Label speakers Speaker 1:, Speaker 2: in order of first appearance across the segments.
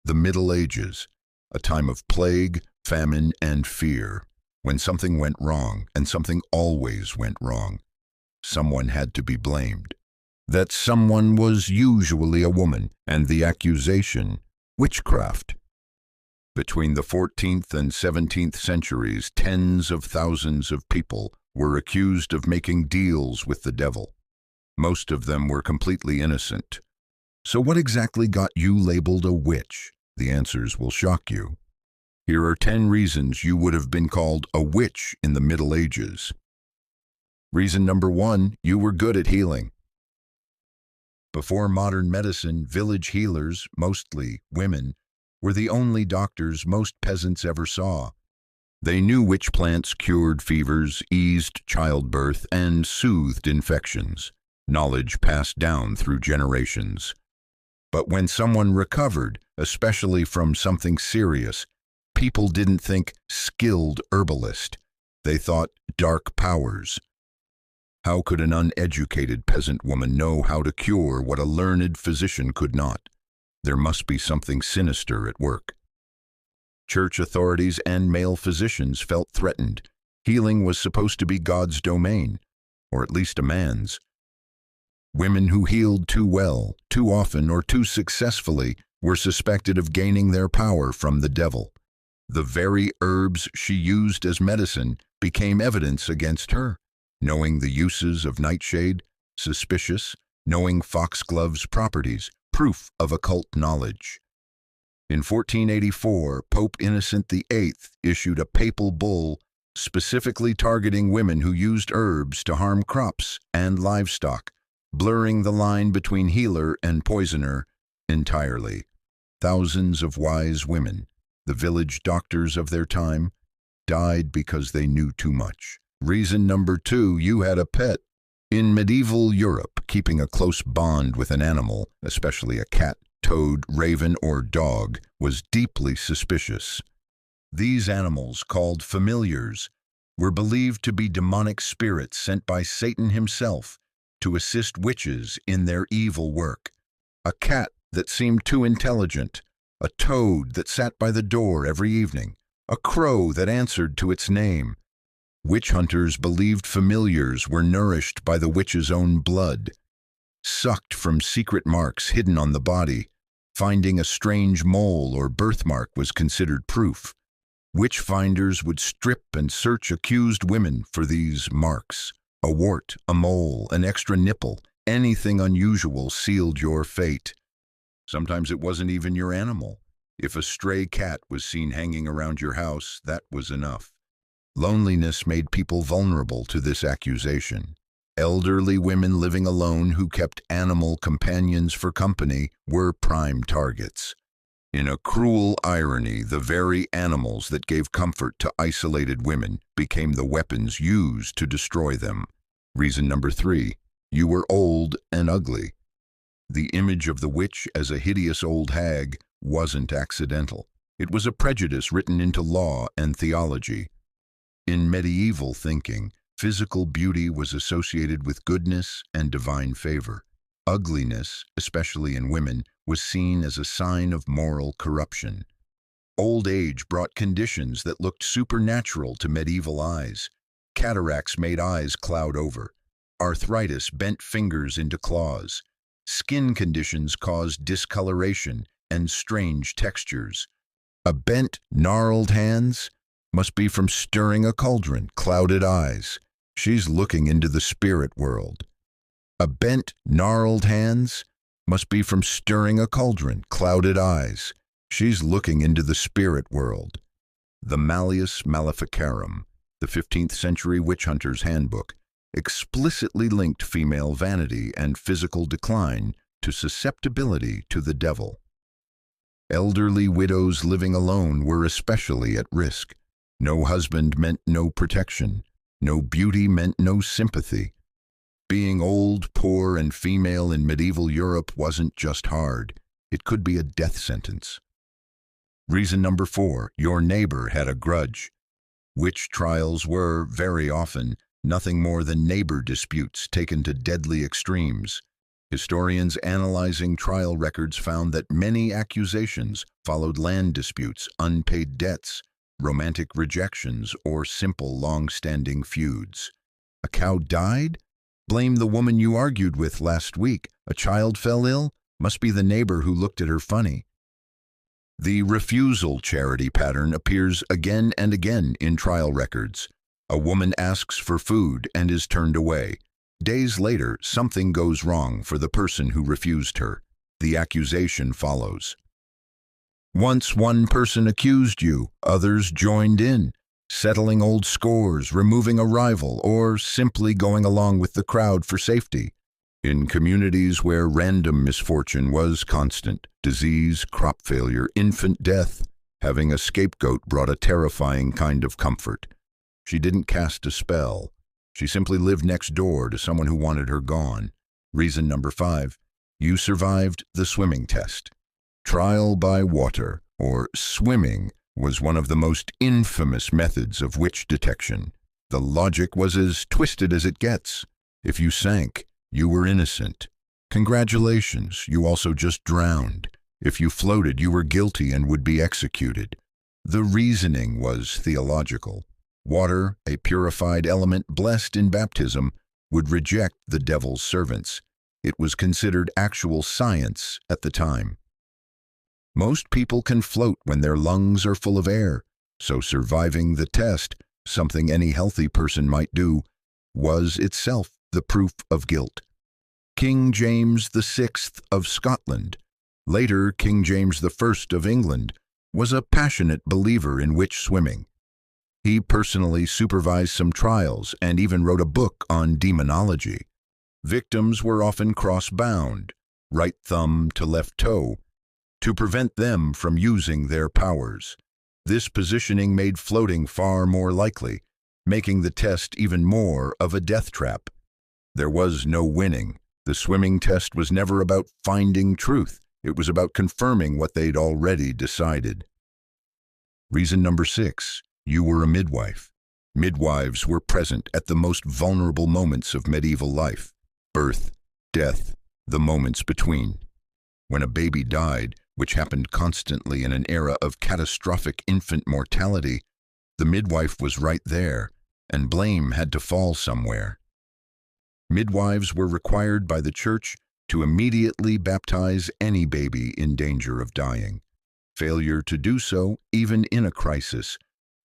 Speaker 1: The Middle Ages, a time of plague, famine, and fear. When something went wrong, and something always went wrong, someone had to be blamed. That someone was usually a woman, and the accusation, witchcraft. Between the 14th and 17th centuries, tens of thousands of people were accused of making deals with the devil. Most of them were completely innocent. So what exactly got you labeled a witch? The answers will shock you. Here are 10 reasons you would have been called a witch in the Middle Ages. Reason number 1, you were good at healing. Before modern medicine, village healers, mostly women, were the only doctors most peasants ever saw. They knew which plants cured fevers, eased childbirth, and soothed infections. Knowledge passed down through generations. But when someone recovered, especially from something serious, people didn't think skilled herbalist. They thought dark powers. How could an uneducated peasant woman know how to cure what a learned physician could not? There must be something sinister at work. Church authorities and male physicians felt threatened. Healing was supposed to be God's domain, or at least a man's. Women who healed too well, too often, or too successfully were suspected of gaining their power from the devil. The very herbs she used as medicine became evidence against her. Knowing the uses of nightshade, suspicious. Knowing foxglove's properties, proof of occult knowledge. In 1484, Pope Innocent VIII issued a papal bull specifically targeting women who used herbs to harm crops and livestock, blurring the line between healer and poisoner entirely. Thousands of wise women, the village doctors of their time, died because they knew too much. Reason number 2, you had a pet. In medieval Europe, keeping a close bond with an animal, especially a cat, toad, raven, or dog, was deeply suspicious. These animals, called familiars, were believed to be demonic spirits sent by Satan himself to assist witches in their evil work. A cat that seemed too intelligent, a toad that sat by the door every evening, a crow that answered to its name. Witch hunters believed familiars were nourished by the witch's own blood. Sucked from secret marks hidden on the body, finding a strange mole or birthmark was considered proof. Witch finders would strip and search accused women for these marks. A wart, a mole, an extra nipple, anything unusual sealed your fate. Sometimes it wasn't even your animal. If a stray cat was seen hanging around your house, that was enough. Loneliness made people vulnerable to this accusation. Elderly women living alone who kept animal companions for company were prime targets. In a cruel irony, the very animals that gave comfort to isolated women became the weapons used to destroy them. Reason number 3, you were old and ugly. The image of the witch as a hideous old hag wasn't accidental. It was a prejudice written into law and theology. In medieval thinking, physical beauty was associated with goodness and divine favor. Ugliness, especially in women, was seen as a sign of moral corruption. Old age brought conditions that looked supernatural to medieval eyes. Cataracts made eyes cloud over. Arthritis bent fingers into claws. Skin conditions caused discoloration and strange textures. A bent, gnarled hands must be from stirring a cauldron. Clouded eyes. She's looking into the spirit world. A bent, gnarled hands must be from stirring a cauldron. Clouded eyes. She's looking into the spirit world. The Malleus Maleficarum, the 15th century witch hunter's handbook, explicitly linked female vanity and physical decline to susceptibility to the devil. Elderly widows living alone were especially at risk. No husband meant no protection. No beauty meant no sympathy. Being old, poor, and female in medieval Europe wasn't just hard. It could be a death sentence. Reason number 4, your neighbor had a grudge. Witch trials were, very often, nothing more than neighbor disputes taken to deadly extremes. Historians analyzing trial records found that many accusations followed land disputes, unpaid debts, romantic rejections, or simple long-standing feuds. A cow died? Blame the woman you argued with last week. A child fell ill? Must be the neighbor who looked at her funny. The refusal charity pattern appears again and again in trial records. A woman asks for food and is turned away. Days later, something goes wrong for the person who refused her. The accusation follows. Once one person accused you, others joined in, settling old scores, removing a rival, or simply going along with the crowd for safety. In communities where random misfortune was constant, disease, crop failure, infant death, having a scapegoat brought a terrifying kind of comfort. She didn't cast a spell. She simply lived next door to someone who wanted her gone. Reason number 5, you survived the swimming test. Trial by water, or swimming, was one of the most infamous methods of witch detection. The logic was as twisted as it gets. If you sank, you were innocent. Congratulations, you also just drowned. If you floated, you were guilty and would be executed. The reasoning was theological. Water, a purified element blessed in baptism, would reject the devil's servants. It was considered actual science at the time. Most people can float when their lungs are full of air, so surviving the test, something any healthy person might do, was itself the proof of guilt. King James VI of Scotland, later King James I of England, was a passionate believer in witch swimming. He personally supervised some trials and even wrote a book on demonology. Victims were often cross-bound, right thumb to left toe, to prevent them from using their powers. This positioning made floating far more likely, making the test even more of a death trap. There was no winning. The swimming test was never about finding truth. It was about confirming what they'd already decided. Reason number 6, you were a midwife. Midwives were present at the most vulnerable moments of medieval life: birth, death, the moments between. When a baby died, which happened constantly in an era of catastrophic infant mortality, the midwife was right there, and blame had to fall somewhere. Midwives were required by the church to immediately baptize any baby in danger of dying. Failure to do so, even in a crisis,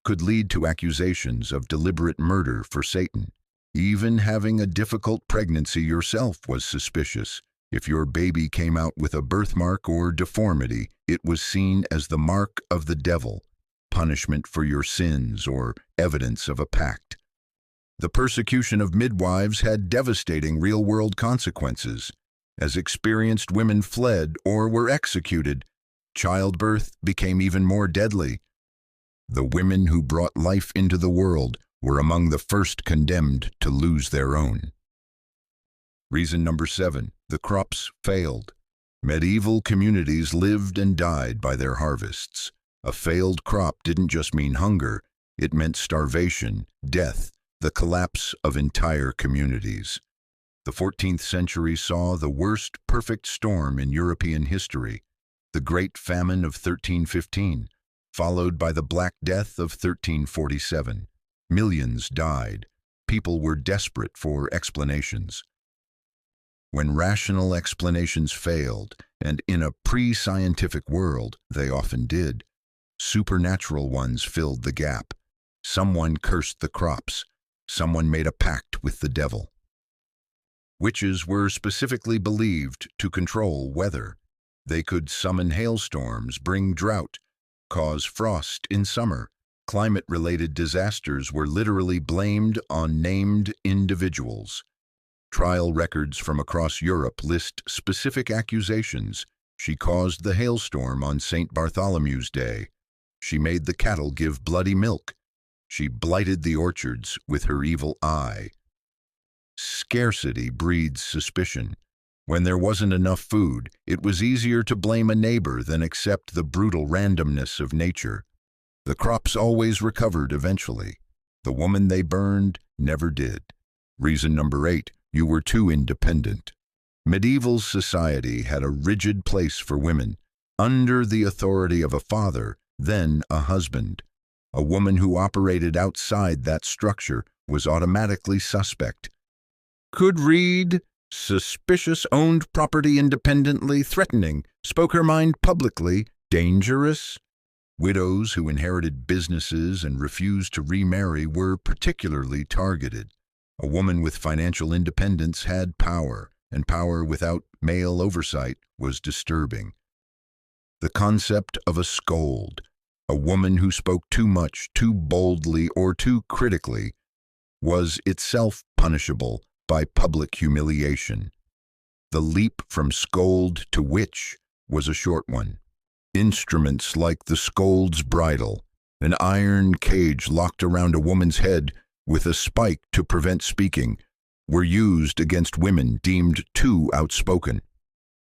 Speaker 1: could lead to accusations of deliberate murder for Satan. Even having a difficult pregnancy yourself was suspicious. If your baby came out with a birthmark or deformity, it was seen as the mark of the devil, punishment for your sins, or evidence of a pact. The persecution of midwives had devastating real-world consequences. As experienced women fled or were executed, childbirth became even more deadly. The women who brought life into the world were among the first condemned to lose their own. Reason number 7, the crops failed. Medieval communities lived and died by their harvests. A failed crop didn't just mean hunger, it meant starvation, death, the collapse of entire communities. The 14th century saw the worst perfect storm in European history, the Great Famine of 1315, followed by the Black Death of 1347. Millions died. People were desperate for explanations. When rational explanations failed, and in a pre-scientific world they often did, supernatural ones filled the gap. Someone cursed the crops. Someone made a pact with the devil. Witches were specifically believed to control weather. They could summon hailstorms, bring drought, cause frost in summer. Climate-related disasters were literally blamed on named individuals. Trial records from across Europe list specific accusations. She caused the hailstorm on St. Bartholomew's Day. She made the cattle give bloody milk. She blighted the orchards with her evil eye. Scarcity breeds suspicion. When there wasn't enough food, it was easier to blame a neighbor than accept the brutal randomness of nature. The crops always recovered eventually. The woman they burned never did. Reason number 8, you were too independent. Medieval society had a rigid place for women, under the authority of a father, then a husband. A woman who operated outside that structure was automatically suspect. Could read, suspicious, owned property independently, threatening, spoke her mind publicly, dangerous. Widows who inherited businesses and refused to remarry were particularly targeted. A woman with financial independence had power, and power without male oversight was disturbing. The concept of a scold, a woman who spoke too much, too boldly, or too critically, was itself punishable by public humiliation. The leap from scold to witch was a short one. Instruments like the scold's bridle, an iron cage locked around a woman's head with a spike to prevent speaking, were used against women deemed too outspoken.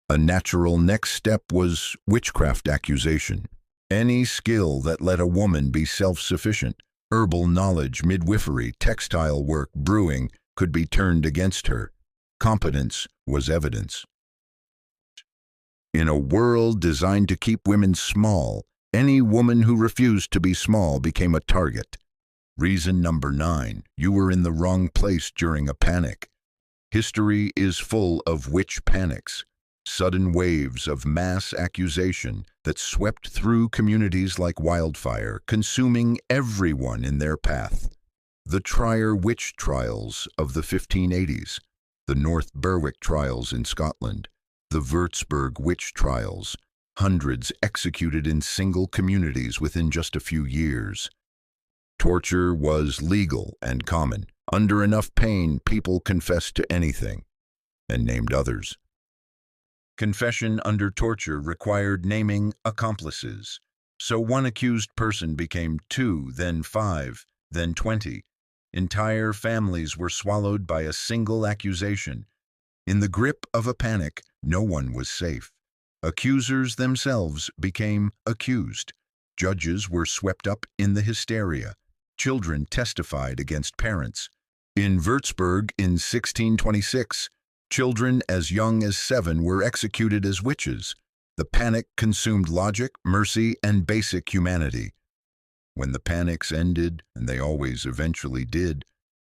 Speaker 1: A natural next step was witchcraft accusation. Any skill that let a woman be self-sufficient, herbal knowledge, midwifery, textile work, brewing, could be turned against her. Competence was evidence. In a world designed to keep women small, any woman who refused to be small became a target. Reason number 9, you were in the wrong place during a panic. History is full of witch panics, sudden waves of mass accusation that swept through communities like wildfire, consuming everyone in their path. The Trier witch trials of the 1580s, the North Berwick trials in Scotland, the Würzburg witch trials, hundreds executed in single communities within just a few years. Torture was legal and common. Under enough pain, people confessed to anything and named others. Confession under torture required naming accomplices. So one accused person became 2, then 5, then 20. Entire families were swallowed by a single accusation. In the grip of a panic, no one was safe. Accusers themselves became accused. Judges were swept up in the hysteria. Children testified against parents. In Würzburg in 1626, children as young as 7 were executed as witches. The panic consumed logic, mercy, and basic humanity. When the panics ended, and they always eventually did,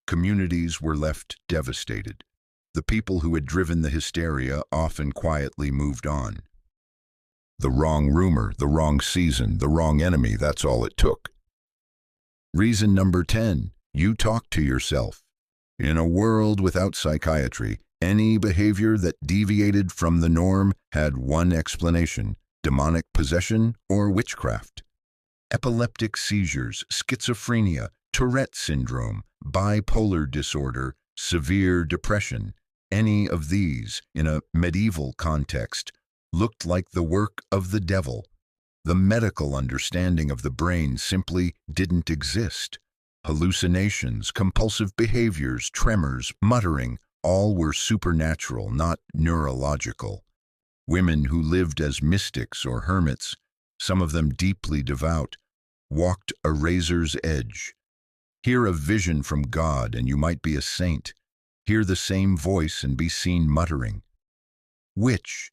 Speaker 1: communities were left devastated. The people who had driven the hysteria often quietly moved on. The wrong rumor, the wrong season, the wrong enemy, that's all it took. Reason number 10, you talk to yourself. In a world without psychiatry, any behavior that deviated from the norm had one explanation: demonic possession or witchcraft. Epileptic seizures, schizophrenia, Tourette syndrome, bipolar disorder, severe depression, any of these, in a medieval context, looked like the work of the devil. The medical understanding of the brain simply didn't exist. Hallucinations, compulsive behaviors, tremors, muttering, all were supernatural, not neurological. Women who lived as mystics or hermits, some of them deeply devout, walked a razor's edge. Hear a vision from God and you might be a saint. Hear the same voice and be seen muttering. Witch.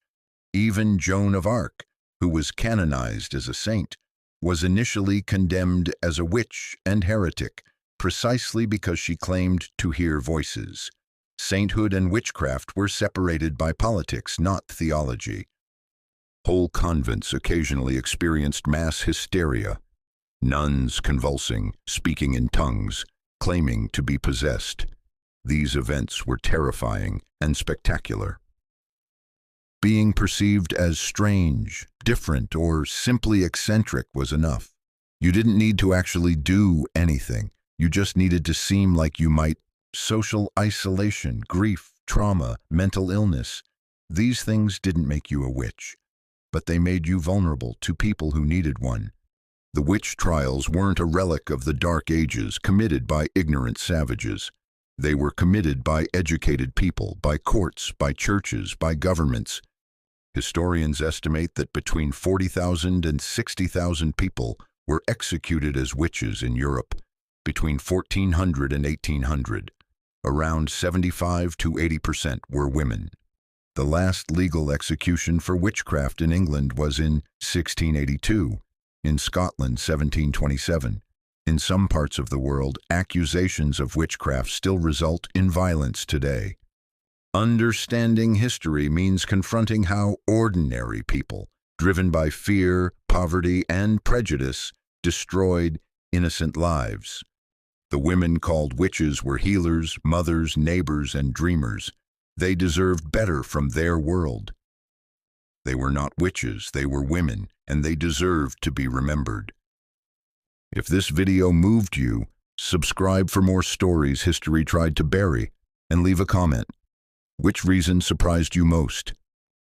Speaker 1: Even Joan of Arc, who was canonized as a saint, was initially condemned as a witch and heretic, precisely because she claimed to hear voices. Sainthood and witchcraft were separated by politics, not theology. Whole convents occasionally experienced mass hysteria. Nuns convulsing, speaking in tongues, claiming to be possessed. These events were terrifying and spectacular. Being perceived as strange, different, or simply eccentric was enough. You didn't need to actually do anything. You just needed to seem like you might. Social isolation, grief, trauma, mental illness, these things didn't make you a witch, but they made you vulnerable to people who needed one. The witch trials weren't a relic of the Dark Ages committed by ignorant savages. They were committed by educated people, by courts, by churches, by governments. Historians estimate that between 40,000 and 60,000 people were executed as witches in Europe between 1400 and 1800. Around 75 to 80% were women. The last legal execution for witchcraft in England was in 1682, in Scotland 1727. In some parts of the world, accusations of witchcraft still result in violence today. Understanding history means confronting how ordinary people, driven by fear, poverty, and prejudice, destroyed innocent lives. The women called witches were healers, mothers, neighbors, and dreamers. They deserved better from their world. They were not witches, they were women, and they deserved to be remembered. If this video moved you, subscribe for more stories history tried to bury, and leave a comment. Which reason surprised you most?